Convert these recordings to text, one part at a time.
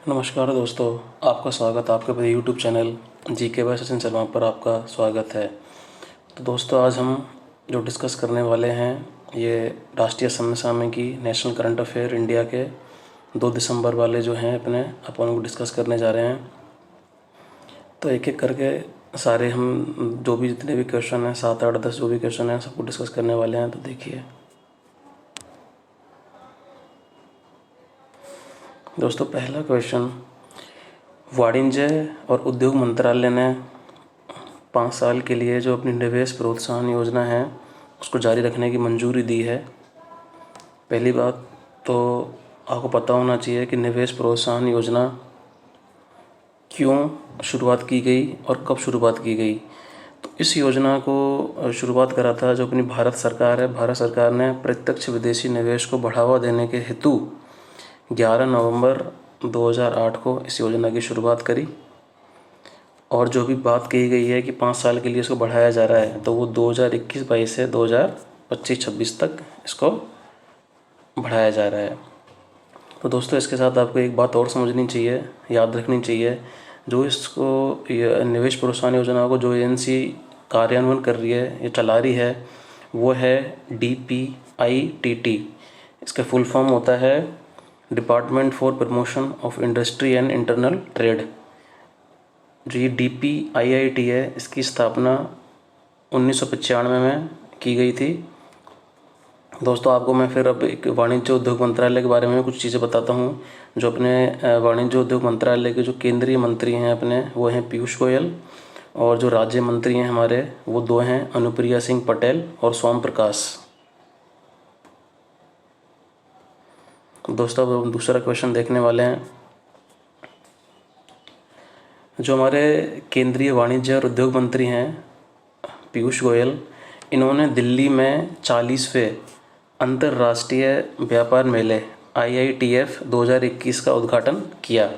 नमस्कार दोस्तों, आपका स्वागत आपके अपने यूट्यूब चैनल जी के बाय सचिन शर्मा पर आपका स्वागत है। तो दोस्तों, आज हम जो डिस्कस करने वाले हैं ये राष्ट्रीय समसामयिकी नेशनल करंट अफेयर इंडिया के 2 दिसंबर वाले जो हैं अपन उनको डिस्कस करने जा रहे हैं। तो एक एक करके सारे हम जो भी जितने भी क्वेश्चन हैं 7, 8, 10 जो भी क्वेश्चन हैं सबको डिस्कस करने वाले हैं। तो देखिए दोस्तों, पहला क्वेश्चन, वाणिज्य और उद्योग मंत्रालय ने 5 साल के लिए जो अपनी निवेश प्रोत्साहन योजना है उसको जारी रखने की मंजूरी दी है। पहली बात तो आपको पता होना चाहिए कि निवेश प्रोत्साहन योजना क्यों शुरुआत की गई और कब शुरुआत की गई। तो इस योजना को शुरुआत करा था जो अपनी भारत सरकार है। भारत सरकार ने प्रत्यक्ष विदेशी निवेश को बढ़ावा देने के हेतु 11 नवंबर 2008 को इस योजना की शुरुआत करी। और जो भी बात कही गई है कि 5 साल के लिए इसको बढ़ाया जा रहा है, तो वो 2021-22 से 2025-26 तक इसको बढ़ाया जा रहा है। तो दोस्तों, इसके साथ आपको एक बात और समझनी चाहिए, याद रखनी चाहिए। जो इसको निवेश प्रोत्साहन योजना को जो एजेंसी कार्यान्वयन कर रही है, ये चला रही है, वो है DPIIT। इसका फुल फॉर्म होता है department for promotion of industry and internal trade. जो ये DPIIT है, इसकी स्थापना 1995 में की गई थी। दोस्तों, आपको मैं फिर अब एक वाणिज्य उद्योग मंत्रालय के बारे में कुछ चीज़ें बताता हूँ। जो अपने वाणिज्य उद्योग मंत्रालय के जो केंद्रीय मंत्री हैं अपने, वो हैं पीयूष गोयल, और जो राज्य मंत्री हैं हमारे वो 2 हैं, अनुप्रिया सिंह पटेल और सोम प्रकाश। दोस्तों, अब हम दूसरा क्वेश्चन देखने वाले हैं। जो हमारे केंद्रीय वाणिज्य और उद्योग मंत्री हैं पीयूष गोयल, इन्होंने दिल्ली में 40वें अंतर्राष्ट्रीय व्यापार मेले IITF 2021 का उद्घाटन किया।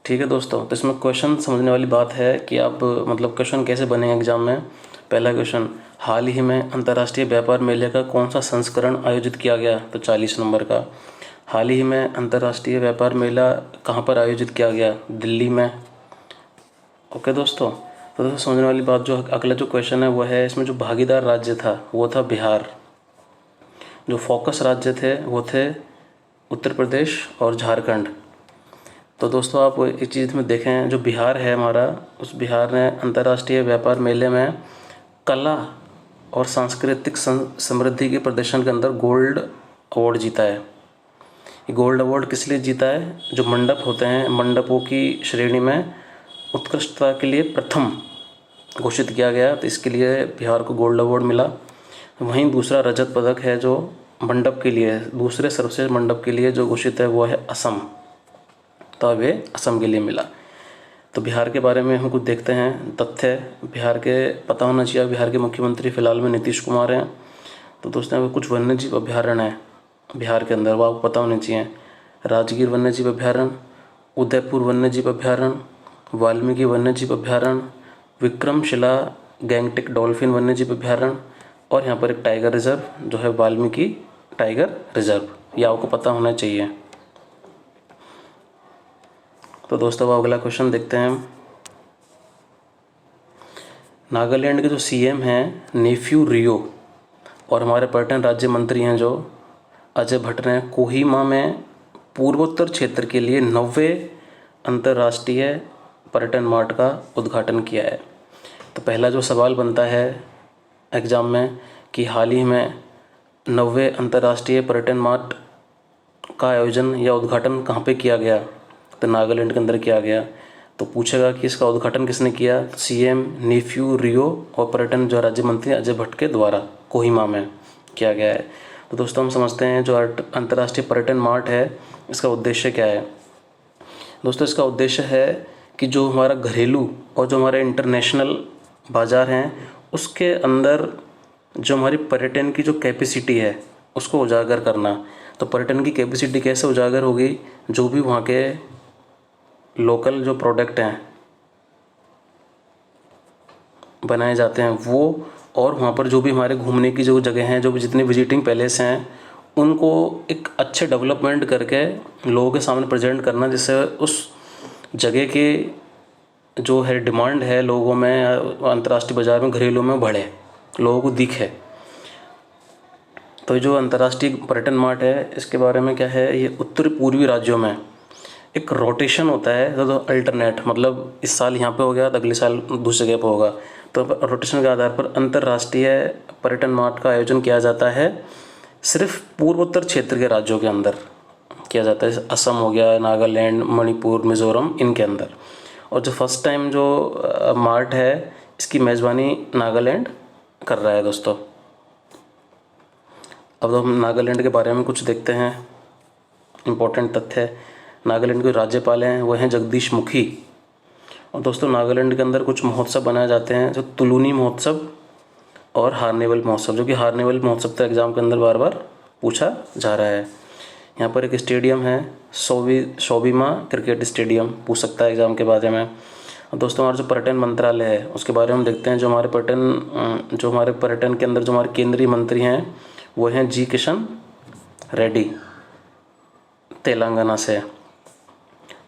ठीक है दोस्तों, तो इसमें क्वेश्चन समझने वाली बात है कि आप क्वेश्चन कैसे बनेंगे एग्जाम में। पहला क्वेश्चन, हाल ही में अंतर्राष्ट्रीय व्यापार मेले का कौन सा संस्करण आयोजित किया गया? तो 40 नंबर का। हाल ही में अंतर्राष्ट्रीय व्यापार मेला कहाँ पर आयोजित किया गया? दिल्ली में। ओके दोस्तों, तो दोस्तों समझने वाली बात, जो अगला जो क्वेश्चन है वो है, इसमें जो भागीदार राज्य था वो था बिहार। जो फोकस राज्य थे वो थे उत्तर प्रदेश और झारखंड। तो दोस्तों, आप एक चीज़ में देखें, जो बिहार है हमारा, उस बिहार ने अंतर्राष्ट्रीय व्यापार मेले में कला और सांस्कृतिक समृद्धि के प्रदर्शन के अंदर गोल्ड अवार्ड जीता है। ये गोल्ड अवार्ड किस लिए जीता है? जो मंडप होते हैं, मंडपों की श्रेणी में उत्कृष्टता के लिए प्रथम घोषित किया गया, तो इसके लिए बिहार को गोल्ड अवार्ड मिला। वहीं दूसरा रजत पदक है जो मंडप के लिए, दूसरे सर्वश्रेष्ठ मंडप के लिए जो घोषित है वो है असम। तो अब ये असम के लिए मिला। तो बिहार के बारे में हम कुछ देखते हैं तथ्य। बिहार के पता होना चाहिए, बिहार के मुख्यमंत्री फिलहाल में नीतीश कुमार हैं। तो दोस्तों, कुछ वन्यजीव अभ्यारण्य हैं बिहार के अंदर, वो आपको पता होने चाहिए। राजगीर वन्यजीव अभ्यारण्य, उदयपुर वन्यजीव अभ्यारण्य, वाल्मीकि वन्यजीव अभ्यारण्य, विक्रमशिला गैंगटिक डॉल्फिन वन्यजीव अभ्यारण्य, और यहाँ पर एक टाइगर रिजर्व जो है वाल्मीकि टाइगर रिजर्व। ये आपको पता होना चाहिए। तो दोस्तों, अब अगला क्वेश्चन देखते हैं। नागालैंड के जो CM हैं नेफ्यू रियो, और हमारे पर्यटन राज्य मंत्री हैं जो अजय भट्ट ने कोहिमा में पूर्वोत्तर क्षेत्र के लिए 90वें अंतर्राष्ट्रीय पर्यटन मार्ट का उद्घाटन किया है। तो पहला जो सवाल बनता है एग्ज़ाम में कि हाल ही में 90वें अंतर्राष्ट्रीय पर्यटन मार्ट का आयोजन या उद्घाटन कहाँ पे किया गया? तो नागालैंड के अंदर किया गया। तो पूछेगा कि इसका उद्घाटन किसने किया? CM नेफ्यू रियो और पर्यटन जो राज्य मंत्री अजय भट्ट के द्वारा कोहिमा में किया गया है। तो दोस्तों, हम समझते हैं जो अंतर्राष्ट्रीय पर्यटन मार्ट है इसका उद्देश्य क्या है। दोस्तों, इसका उद्देश्य है कि जो हमारा घरेलू और जो हमारे इंटरनेशनल बाज़ार हैं उसके अंदर जो हमारी पर्यटन की जो कैपेसिटी है उसको उजागर करना। तो पर्यटन की कैपेसिटी कैसे उजागर होगी? जो भी वहाँ के लोकल जो प्रोडक्ट हैं बनाए जाते हैं वो, और वहाँ पर जो भी हमारे घूमने की जो जगह हैं, जो भी जितने विजिटिंग पैलेस हैं उनको एक अच्छे डेवलपमेंट करके लोगों के सामने प्रेजेंट करना, जिससे उस जगह के जो है डिमांड है लोगों में, अंतर्राष्ट्रीय बाज़ार में, घरेलू में बढ़े, लोगों को दिखे। तो जो अंतर्राष्ट्रीय पर्यटन मार्ट है, इसके बारे में क्या है, ये उत्तर पूर्वी राज्यों में एक रोटेशन होता है, तो अल्टरनेट, मतलब इस साल यहाँ पे हो गया तो अगले साल दूसरी जगह पे होगा। तो रोटेशन के आधार पर अंतर्राष्ट्रीय पर्यटन मार्ट का आयोजन किया जाता है, सिर्फ पूर्वोत्तर क्षेत्र के राज्यों के अंदर किया जाता है। असम हो गया, नागालैंड, मणिपुर, मिज़ोरम, इनके अंदर। और जो फर्स्ट टाइम जो मार्ट है, इसकी मेज़बानी नागालैंड कर रहा है दोस्तों। अब हम नागालैंड के बारे में कुछ देखते हैं, इम्पोर्टेंट तथ्य है। नागालैंड के राज्यपाल हैं वो हैं जगदीश मुखी। और दोस्तों नागालैंड के अंदर कुछ महोत्सव बनाए जाते हैं, जो तुलुनी महोत्सव और हार्नेवल महोत्सव, जो कि हार्नेवल महोत्सव तो एग्ज़ाम के अंदर बार बार पूछा जा रहा है। यहाँ पर एक स्टेडियम है, सोबीमा क्रिकेट स्टेडियम, पूछ सकता है एग्ज़ाम के बारे में। और दोस्तों हमारा जो पर्यटन मंत्रालय है उसके बारे में देखते हैं। जो हमारे पर्यटन के अंदर जो हमारे केंद्रीय मंत्री हैं वो हैं जी किशन रेड्डी, तेलंगाना से।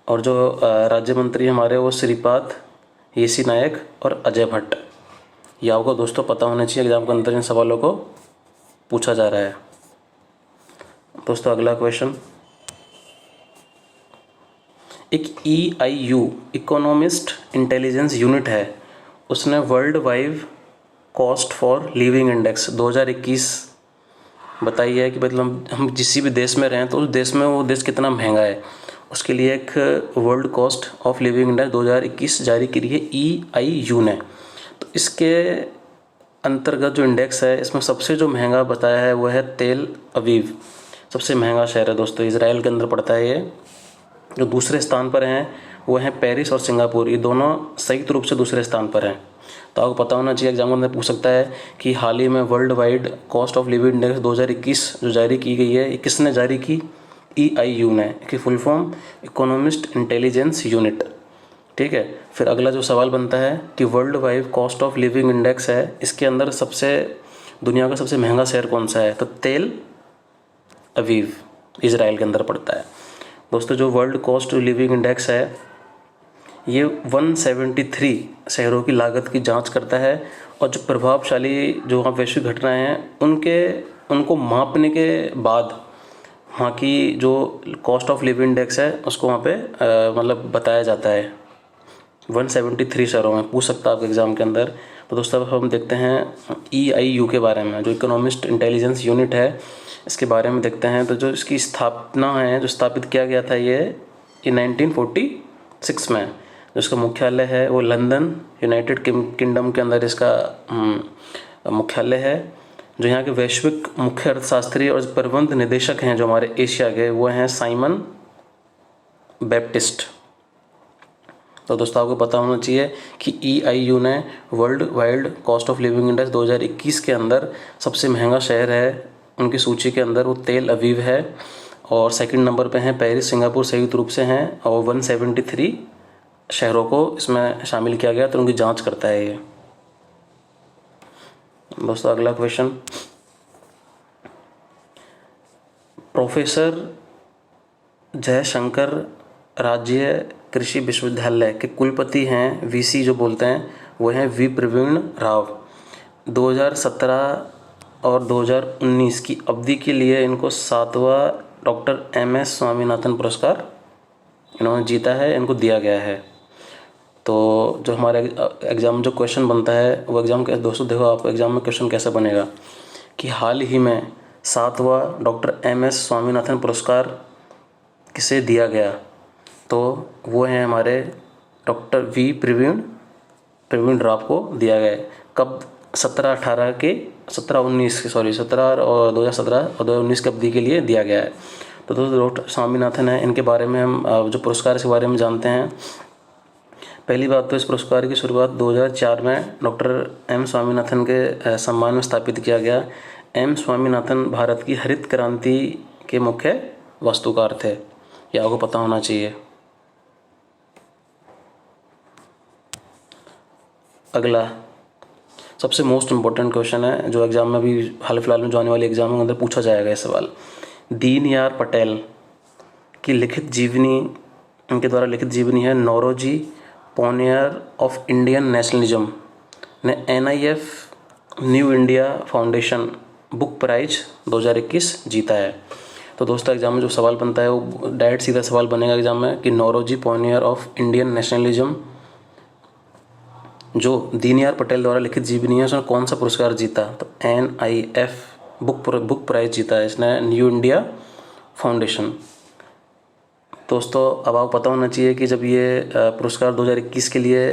और जो राज्य मंत्री हमारे वो श्रीपाद येसी नायक और अजय भट्ट। ये आपको दोस्तों पता होना चाहिए, एग्जाम के अंदर इन सवालों को पूछा जा रहा है। दोस्तों अगला क्वेश्चन, एक EIU इकोनॉमिस्ट इंटेलिजेंस यूनिट है, उसने world wide cost for living index 2021 बताई है कि मतलब हम जिस भी देश में रहें तो उस देश में वो देश कितना महंगा है, उसके लिए एक world cost of living index 2021 जारी की है EIU ने। तो इसके अंतर्गत जो इंडेक्स है, इसमें सबसे जो महंगा बताया है वो है तेल अवीव, सबसे महंगा शहर है दोस्तों, इजराइल के अंदर पड़ता है ये। जो दूसरे स्थान पर हैं वो हैं पेरिस और सिंगापुर, ये दोनों संयुक्त रूप से दूसरे स्थान पर हैं। तो आपको पता होना चाहिए, एग्जाम में पूछ सकता है कि हाल ही में world wide cost of living index 2021 जो जारी की गई है, ये किसने जारी की, EIU ने, कि full form economist intelligence unit. ठीक है, फिर अगला जो सवाल बनता है कि world wide cost of living index है, इसके अंदर दुनिया का सबसे महंगा शहर कौन सा है, तो तेल अवीव इजराइल के अंदर पड़ता है। दोस्तों जो world cost of living index है, ये 173 शहरों की लागत की जांच करता है, और जो प्रभावशाली जो वहाँ वैश्विक घटनाएं हैं उनको मापने के बाद वहाँ की जो कॉस्ट ऑफ लिविंग इंडेक्स है उसको वहाँ पे मतलब बताया जाता है। 173 शहरों में पूछ सकता है आपके एग्ज़ाम के अंदर। तो दोस्तों अब हम देखते हैं EIU के बारे में, जो इकोनॉमिस्ट इंटेलिजेंस यूनिट है, इसके बारे में देखते हैं। तो जो इसकी स्थापना है, जो स्थापित किया गया था ये 1946 में। जो इसका मुख्यालय है वो लंदन यूनाइटेड किंगडम के अंदर इसका मुख्यालय है। जो यहाँ के वैश्विक मुख्य अर्थशास्त्री और प्रबंध निदेशक हैं जो हमारे एशिया के, वो हैं साइमन बैप्टिस्ट। तो दोस्तों आपको पता होना चाहिए कि EIU ने world wide cost of living index 2021 के अंदर सबसे महंगा शहर है उनकी सूची के अंदर वो तेल अवीव है, और सेकंड नंबर पे हैं पेरिस, सिंगापुर संयुक्त रूप से हैं, और 173 शहरों को इसमें शामिल किया गया, तो उनकी जांच करता है ये। दोस्तों अगला क्वेश्चन, प्रोफेसर जयशंकर राज्य कृषि विश्वविद्यालय के कुलपति हैं, VC जो बोलते हैं, वो हैं V प्रवीण राव। 2017 और 2019 की अवधि के लिए इनको 7वां डॉक्टर MS स्वामीनाथन पुरस्कार इन्होंने जीता है, इनको दिया गया है। तो जो हमारे एग्ज़ाम जो क्वेश्चन बनता है वो एग्ज़ाम के दोस्तों देखो आप एग्ज़ाम में क्वेश्चन कैसे बनेगा कि हाल ही में 7वां डॉक्टर MS स्वामीनाथन पुरस्कार किसे दिया गया, तो वो हैं हमारे डॉक्टर V प्रवीण राव को दिया गया। कब, 17 और 2017 और 2019 की अवधि के लिए दिया गया है। तो दोस्तों डॉक्टर स्वामीनाथन है, इनके बारे में हम जो पुरस्कार के बारे में जानते हैं। पहली बात तो इस पुरस्कार की शुरुआत 2004 में डॉक्टर M स्वामीनाथन के सम्मान में स्थापित किया गया। M स्वामीनाथन भारत की हरित क्रांति के मुख्य वास्तुकार थे, ये आपको पता होना चाहिए। अगला सबसे मोस्ट इम्पोर्टेंट क्वेश्चन है जो एग्ज़ाम में भी हाल फिलहाल में जो आने वाली एग्ज़ाम के अंदर पूछा जाएगा ये सवाल, दीनदयाल पटेल की लिखित जीवनी, उनके द्वारा लिखित जीवनी है Naoroji pioneer of Indian nationalism ने NIF new India foundation book prize 2021 जीता है। तो दोस्तों एग्जाम में जो सवाल बनता है वो डायरेक्ट सीधा सवाल बनेगा एग्जाम में कि Naoroji pioneer of Indian nationalism जो दीनदयाल पटेल द्वारा लिखित जीवनी है उसने कौन सा पुरस्कार जीता, तो NIF बुक प्राइज जीता है इसने न्यू इंडिया फाउंडेशन। दोस्तों अब आपको पता होना चाहिए कि जब ये पुरस्कार 2021 के लिए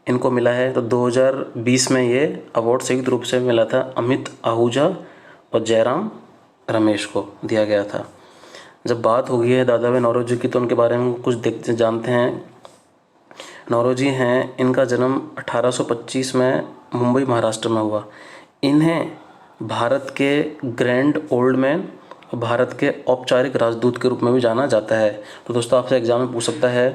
इनको मिला है तो 2020 में ये अवार्ड संयुक्त रूप से मिला था अमित आहूजा और जयराम रमेश को दिया गया था। जब बात हो गई है दादा भाई नौरोजी की तो उनके बारे में कुछ देखते जानते हैं। नौरोजी हैं, इनका जन्म 1825 में मुंबई महाराष्ट्र में हुआ। इन्हें भारत के ग्रैंड ओल्ड मैन और भारत के औपचारिक राजदूत के रूप में भी जाना जाता है। तो दोस्तों आपसे एग्जाम में पूछ सकता है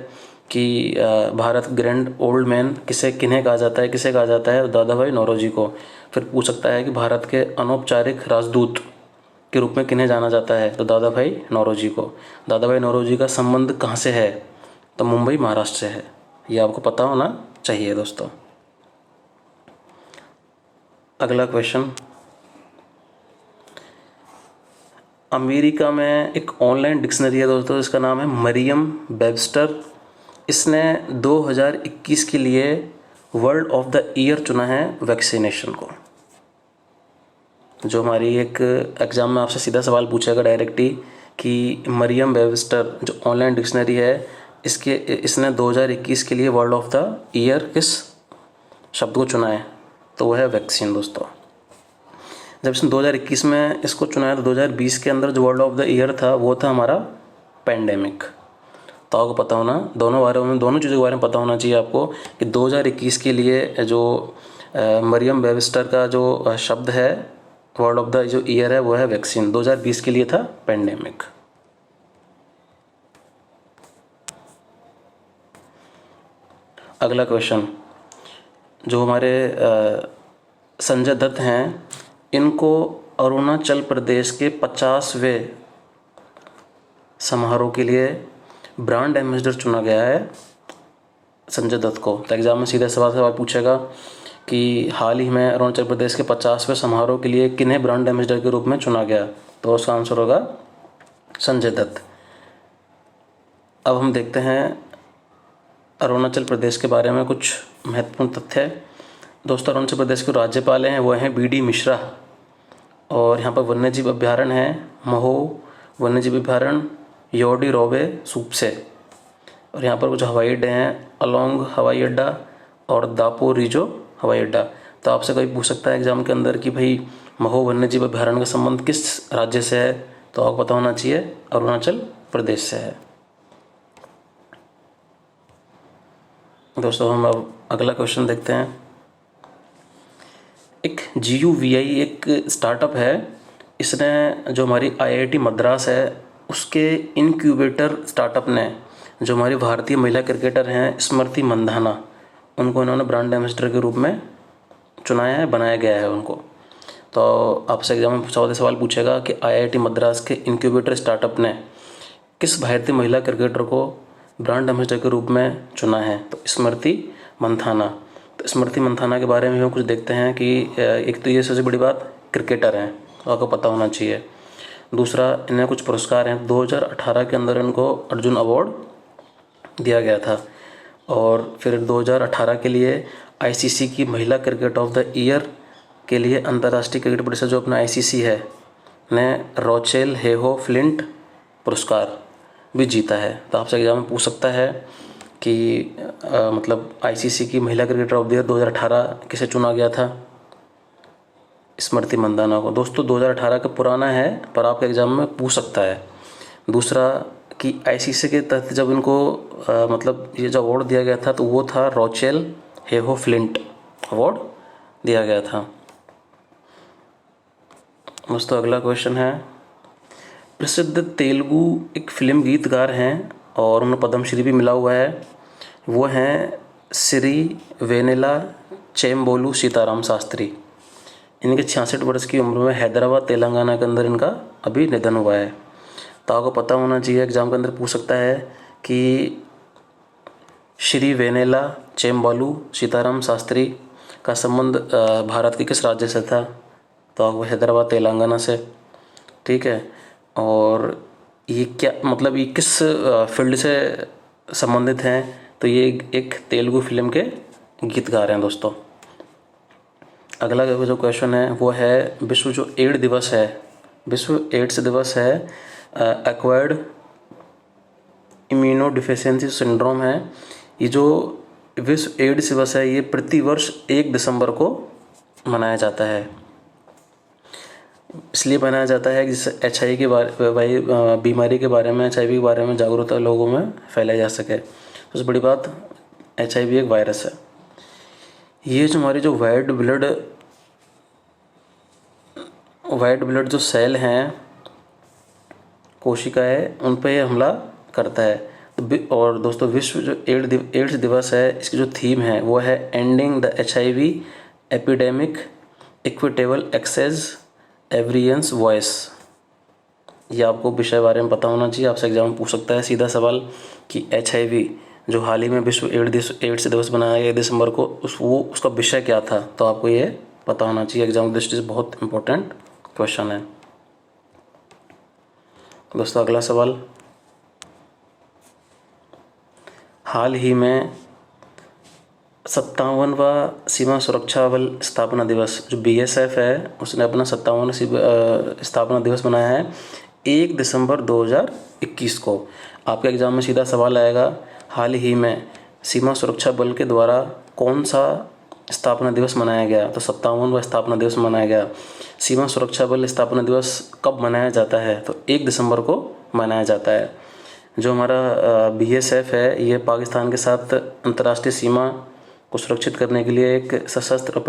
कि भारत ग्रैंड ओल्ड मैन किन्हें कहा जाता है, किसे कहा जाता है, तो दादा भाई नौरोजी को। फिर पूछ सकता है कि भारत के अनौपचारिक राजदूत के रूप में किन्हें जाना जाता है, तो दादा भाई नौरोजी को। दादा भाई नौरोजी का संबंध कहाँ से है, तो मुंबई महाराष्ट्र से है। ये आपको पता होना चाहिए दोस्तों। अगला क्वेश्चन, अमेरिका में एक ऑनलाइन डिक्शनरी है दोस्तों, इसका नाम है मरियम वेबस्टर। इसने 2021 के लिए वर्ड ऑफ द ईयर चुना है वैक्सीनेशन को। जो हमारी एक एग्ज़ाम में आपसे सीधा सवाल पूछेगा डायरेक्टली कि मरियम वेबस्टर जो ऑनलाइन डिक्शनरी है इसने 2021 के लिए वर्ड ऑफ द ईयर किस शब्द को चुना है, तो वह है वैक्सीन दोस्तों। जब इसने 2021 में इसको चुना है तो 2020 के अंदर जो वर्ड ऑफ द ईयर था वो था हमारा पैंडेमिक। तो आपको पता होना दोनों चीज़ों के बारे में पता होना चाहिए आपको कि 2021 के लिए जो मरियम वेबस्टर का जो शब्द है वर्ड ऑफ द जो ईयर है वो है वैक्सीन, 2020 के लिए था पैंडेमिक। अगला क्वेश्चन, जो हमारे संजय दत्त हैं इनको अरुणाचल प्रदेश के 50वें समारोह के लिए ब्रांड एम्बेसडर चुना गया है संजय दत्त को। तो एग्जाम में सीधा सवाल पूछेगा कि हाल ही में अरुणाचल प्रदेश के 50वें समारोह के लिए किन्हें ब्रांड एम्बेसडर के रूप में चुना गया, तो उसका आंसर होगा संजय दत्त। अब हम देखते हैं अरुणाचल प्रदेश के बारे में कुछ महत्वपूर्ण तथ्य। दोस्तों अरुणाचल प्रदेश के राज्यपाल हैं वो हैं BD मिश्रा, और यहाँ पर वन्यजीव अभ्यारण्य है महो वन्यजीव अभ्यारण्य, योडी रोबे सूपसे, और यहाँ पर कुछ हवाई अड्डे हैं अलोंग हवाई अड्डा और दापो रिजो हवाई अड्डा। तो आपसे कोई पूछ सकता है एग्जाम के अंदर कि भाई महो वन्यजीव अभ्यारण्य का संबंध किस राज्य से है, तो आपको पता होना चाहिए अरुणाचल प्रदेश से है। दोस्तों हम अब अगला क्वेश्चन देखते हैं। एक GUVI एक स्टार्टअप है, इसने जो हमारी IIT मद्रास है उसके इनक्यूबेटर स्टार्टअप ने जो हमारी भारतीय महिला क्रिकेटर हैं स्मृति मंधाना, उनको इन्होंने ब्रांड एम्बेसडर के रूप में चुनाया है, बनाया गया है उनको। तो आपसे एग्जाम में सवाल पूछेगा कि IIT मद्रास के इनक्यूबेटर स्टार्टअप ने किस भारतीय महिला क्रिकेटर को ब्रांड एम्बेसडर के रूप में चुना है, तो स्मृति मंधाना। तो स्मृति मंधाना के बारे में हम कुछ देखते हैं कि एक तो ये सबसे बड़ी बात क्रिकेटर हैं, तो आपको पता होना चाहिए। दूसरा इन्हें कुछ पुरस्कार हैं, 2018 के अंदर इनको अर्जुन अवार्ड दिया गया था, और फिर 2018 के लिए ICC की महिला क्रिकेट ऑफ द ईयर के लिए अंतर्राष्ट्रीय क्रिकेट परिषद जो अपना ICC है ने रोचेल हेहो फ्लिंट पुरस्कार भी जीता है। तो आपसे एग्जाम में पूछ सकता है कि मतलब ICC की महिला क्रिकेटर ऑफ द ईयर 2018 किसे चुना गया था, स्मृति मंदाना को। दोस्तों 2018 का पुराना है पर आपके एग्जाम में पूछ सकता है। दूसरा कि ICC के तहत जब इनको मतलब ये जो अवार्ड दिया गया था तो वो था रोचेल हेहो फ्लिंट अवार्ड दिया गया था। दोस्तों अगला क्वेश्चन है, प्रसिद्ध तेलुगु एक फिल्म गीतकार हैं और उन्हें पद्मश्री भी मिला हुआ है, वो हैं श्री वेनेला चेम्बोलू सीताराम शास्त्री। इनके 66 वर्ष की उम्र में हैदराबाद तेलंगाना के अंदर इनका अभी निधन हुआ है। तो आपको पता होना चाहिए, एग्जाम के अंदर पूछ सकता है कि श्री वेनेला चेम्बालू सीताराम शास्त्री का संबंध भारत के किस राज्य से था? तो आपको हैदराबाद तेलंगाना से। ठीक है, और ये क्या मतलब ये किस फील्ड से संबंधित हैं? तो ये एक तेलुगु फिल्म के गीतकार हैं दोस्तों। अगला जो क्वेश्चन है वो है, विश्व जो एड्स दिवस है, विश्व एड्स दिवस है, एक्वायर्ड इम्यूनोडिफिशियेंसी सिंड्रोम है। ये जो विश्व एड्स दिवस है ये प्रतिवर्ष 1 दिसंबर को मनाया जाता है। इसलिए मनाया जाता है कि जिससे HIV के बारे बीमारी के बारे में, HIV के बारे में जागरूकता लोगों में फैलाई जा सके। सबसे बड़ी बात, HIV एक वायरस है। ये जो हमारी जो वाइट ब्लड जो सेल हैं, कोशिकाएं, उन पर यह हमला करता है। और दोस्तों विश्व जो एड्स दिवस है, इसकी जो थीम है वो है ending the HIV epidemic, equitable access, everyone's voice. ये आपको विषय बारे में पता होना चाहिए, आपसे एग्जाम में पूछ सकता है सीधा सवाल कि HIV जो हाल ही में विश्व एड्स दिवस मनाया गया 1 दिसंबर को, उसका विषय क्या था? तो आपको ये पता होना चाहिए, एग्जाम की दृष्टि से बहुत इंपॉर्टेंट क्वेश्चन है दोस्तों। अगला सवाल, हाल ही में 57वां सीमा सुरक्षा बल स्थापना दिवस, जो BSF है, उसने अपना 57वां स्थापना दिवस मनाया है 1 दिसंबर 2021 को। आपके एग्जाम में सीधा सवाल आएगा, हाल ही में सीमा सुरक्षा बल के द्वारा कौन सा स्थापना दिवस मनाया गया? तो 57वां स्थापना दिवस मनाया गया। सीमा सुरक्षा बल स्थापना दिवस कब मनाया जाता है? तो 1 दिसंबर को मनाया जाता है। जो हमारा BSF है, ये पाकिस्तान के साथ अंतर्राष्ट्रीय सीमा को सुरक्षित करने के लिए एक सशस्त्र और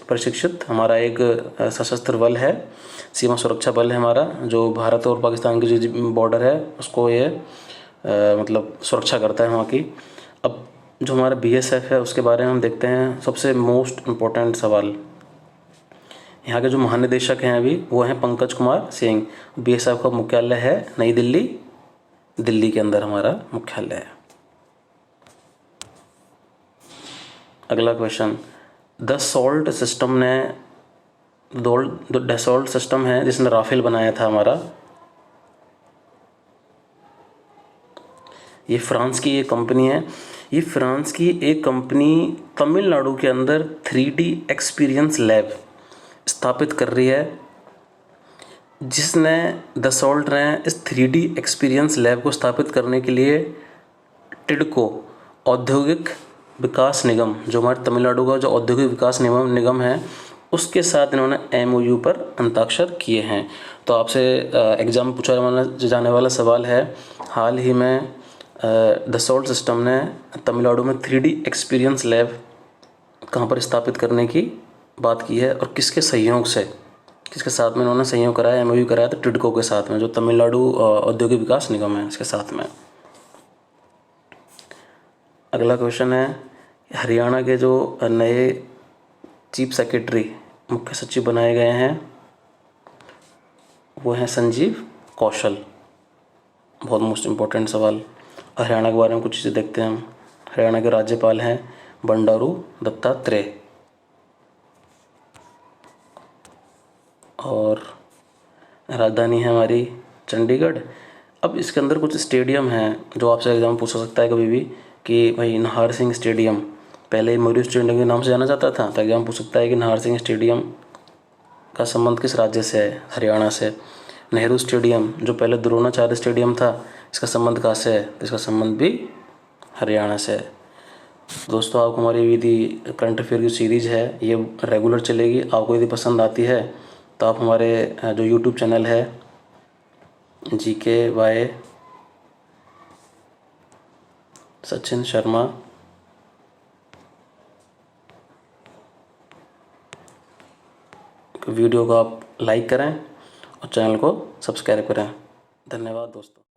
प्रशिक्षित हमारा एक सशस्त्र बल है, सीमा सुरक्षा बल है हमारा, जो भारत और पाकिस्तान की जो बॉर्डर है उसको ये मतलब सुरक्षा करता है वहाँ की। अब जो हमारा BSF है उसके बारे में हम देखते हैं। सबसे मोस्ट इम्पोर्टेंट सवाल, यहाँ के जो महानिदेशक हैं अभी वो हैं पंकज कुमार सिंह। BSF का मुख्यालय है नई दिल्ली, दिल्ली के अंदर हमारा मुख्यालय है। अगला क्वेश्चन, डसॉल्ट सिस्टम है जिसने राफेल बनाया था हमारा, ये फ्रांस की एक कंपनी है। ये फ्रांस की एक कंपनी तमिलनाडु के अंदर 3D एक्सपीरियंस लैब स्थापित कर रही है, जिसने डसॉल्ट ने इस 3D एक्सपीरियंस लैब को स्थापित करने के लिए टिडको औद्योगिक विकास निगम, जो हमारे तमिलनाडु का जो औद्योगिक विकास निगम है, उसके साथ इन्होंने MOU पर हस्ताक्षर किए हैं। तो आपसे एग्जाम पूछा जाने वाला सवाल है, हाल ही में डसॉल्ट सिस्टम ने तमिलनाडु में 3D एक्सपीरियंस लैब कहाँ पर स्थापित करने की बात की है और किसके सहयोग से, किसके साथ में इन्होंने सहयोग कराया, MOU कराया? तो टिडको के साथ में, जो तमिलनाडु औद्योगिक विकास निगम है, इसके साथ में। अगला क्वेश्चन है, हरियाणा के जो नए चीफ सेक्रेटरी, मुख्य सचिव बनाए गए हैं वो हैं संजीव कौशल। बहुत मोस्ट इम्पोर्टेंट सवाल। हरियाणा के बारे में कुछ चीज़ें देखते हैं हम। हरियाणा के राज्यपाल हैं बंडारू दत्तात्रेय, और राजधानी है हमारी चंडीगढ़। अब इसके अंदर कुछ स्टेडियम हैं जो आपसे एग्जाम पूछ सकता है कभी भी कि भाई नाहर सिंह स्टेडियम, पहले मोरू स्टेडियम के नाम से जाना जाता था, तो एग्जाम पूछ सकता है कि नाहर सिंह स्टेडियम का संबंध किस राज्य से है? हरियाणा से। नेहरू स्टेडियम, जो पहले द्रोणाचार्य स्टेडियम था, इसका संबंध कहाँ से है? तो इसका संबंध भी हरियाणा से है। दोस्तों, आपको हमारी विधि करंट अफेयर की सीरीज़ है ये रेगुलर चलेगी। आपको यदि पसंद आती है तो आप हमारे जो यूट्यूब चैनल है GKY सचिन शर्मा, वीडियो को आप लाइक करें और चैनल को सब्सक्राइब करें। धन्यवाद दोस्तों।